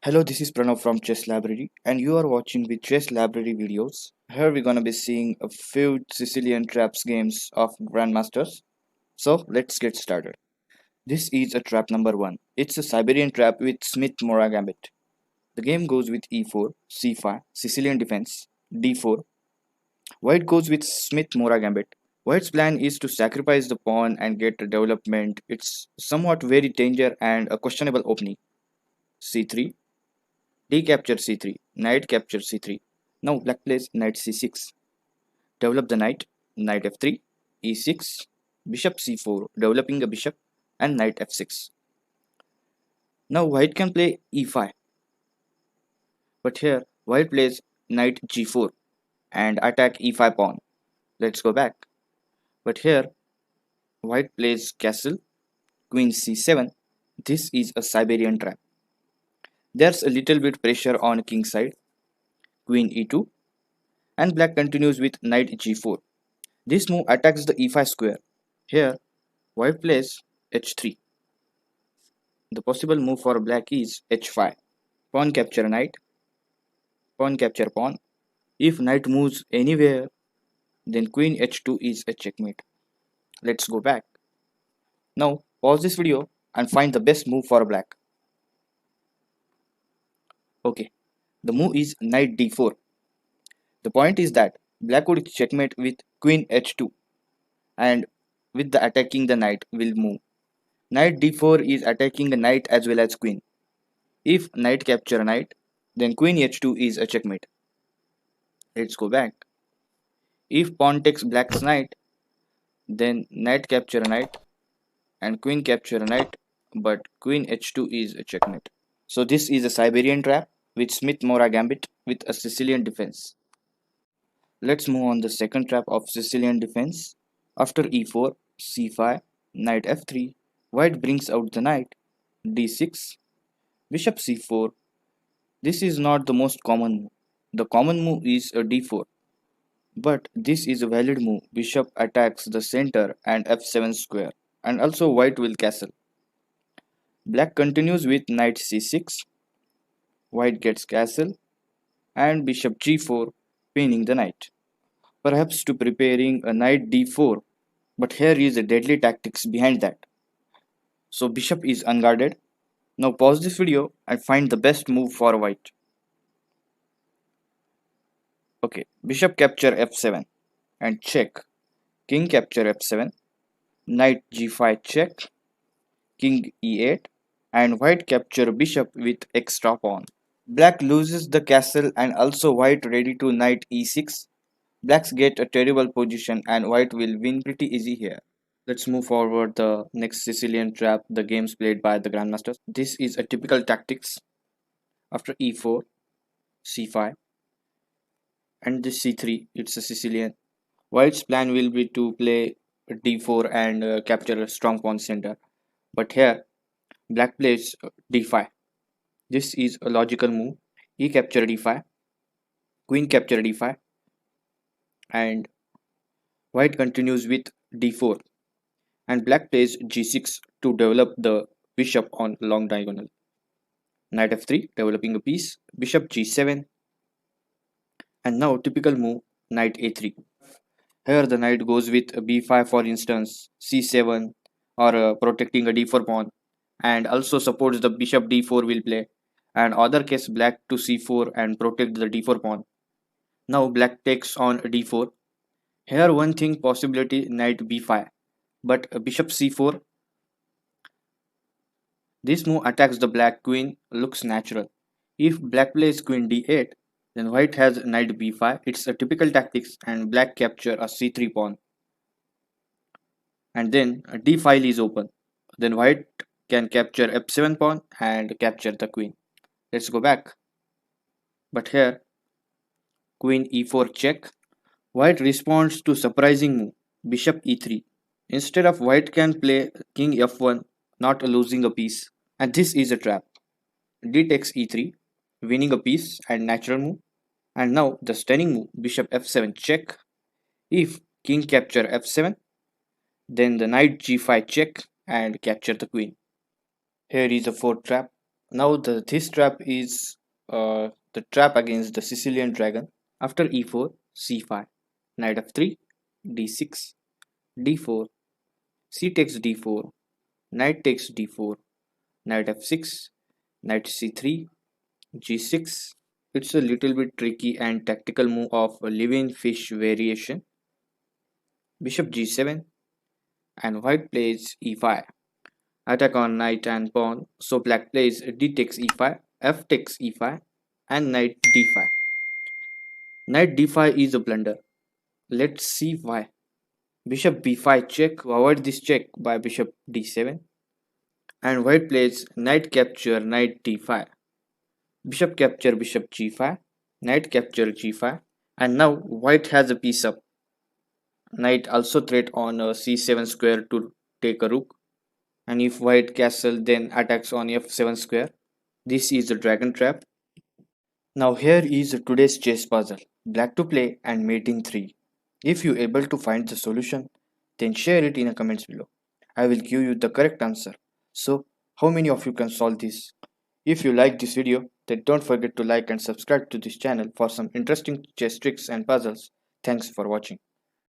Hello, this is Pranav from ChessLibrary, and you are watching the ChessLibrary videos. Here we're gonna be seeing a few Sicilian Traps games of Grandmasters. So let's get started. This is a trap number 1. It's a Siberian trap with Smith-Mora gambit. The game goes with e4, c5, Sicilian defense, d4. White goes with Smith-Mora gambit. White's plan is to sacrifice the pawn and get development. It's somewhat very danger and a questionable opening. c3, D capture c3, knight capture c3. Now black plays knight c6. Develop the knight, knight f3, e6, bishop c4, developing a bishop, and knight f6. Now white can play e5, but here white plays knight g4 and attack e5 pawn. Let's go back. But here white plays castle, queen c7. This is a Siberian trap. There's a little bit pressure on king side, queen e2, and black continues with knight g4. This move attacks the e5 square. Here, white plays h3. The possible move for black is h5. Pawn capture knight, pawn capture pawn. If knight moves anywhere, then queen h2 is a checkmate. Let's go back. Now, pause this video and find the best move for black. Okay, the move is knight d4. The point is that black would checkmate with queen h2, and with the attacking the knight will move. Knight d4 is attacking a knight as well as queen. If knight capture knight, then queen h2 is a checkmate. Let's go back. If pawn takes black's knight, then knight capture knight and queen capture knight, but queen h2 is a checkmate. So this is a Siberian trap with Smith-Mora gambit with a Sicilian defense. Let's move on the second trap of Sicilian defense. After e4, c5, knight f3, white brings out the knight, d6, bishop c4. This is not the most common move. The common move is a d4. But this is a valid move. Bishop attacks the center and f7 square. And also white will castle. Black continues with knight c6. White gets castle. And bishop g4, pinning the knight. Perhaps to preparing a knight d4. But here is the deadly tactics behind that. So bishop is unguarded. Now pause this video and find the best move for white. Okay, bishop capture f7 and check. King capture f7, knight g5 check, king e8, and white capture bishop with extra pawn. Black loses the castle and also white ready to knight e6. Blacks get a terrible position and white will win pretty easy here. Let's move forward the next Sicilian trap, the games played by the Grandmasters. This is a typical tactics. After e4, c5, and this c3, it's a Sicilian. White's plan will be to play d4 and capture a strong pawn center. But here, black plays d5. This is a logical move. E capture d5, queen capture d5, and white continues with d4. And black plays g6 to develop the bishop on long diagonal. Knight f3, developing a piece, bishop g7, and now typical move, knight a3. Here the knight goes with b5 for instance, c7 or protecting a d4 pawn, and also supports the bishop d4 will play, and other case black to c4 and protect the d4 pawn. Now black takes on d4. Here one thing possibility knight b5, but bishop c4. This move attacks the black queen, looks natural. If black plays queen d8, then white has knight b5. It's a typical tactics and black capture a c3 pawn. And then a d file is open. Then white can capture f7 pawn and capture the queen. Let's go back. But here, queen e4 check. White responds to surprising move, bishop e3. Instead of white can play king f1, not losing a piece. And this is a trap. D takes e3, winning a piece and natural move. And now the stunning move, bishop f7 check. If king capture f7, then the knight g5 check and capture the queen. Here is a fourth trap. Now this trap is the trap against the Sicilian dragon. After e4, c5, knight f3, d6, d4, c takes d4, knight takes d4, knight f6, knight c3, g6. It's a little bit tricky and tactical move of a living fish variation. Bishop g7 and white plays e5. Attack on knight and pawn. So black plays d takes e5, f takes e5, and knight d5. Knight d5 is a blunder. Let's see why. Bishop b5 check. Avoid this check by bishop d7. And white plays knight capture knight d5. Bishop capture bishop g5. Knight capture g5. And now white has a piece up. Knight also threat on a c7 square to take a rook. And if white castle then attacks on f7 square. This is a dragon trap. Now here is today's chess puzzle. Black to play and mate in 3. If you able to find the solution, then share it in the comments below. I will give you the correct answer. So, how many of you can solve this? If you like this video, then don't forget to like and subscribe to this channel for some interesting chess tricks and puzzles. Thanks for watching.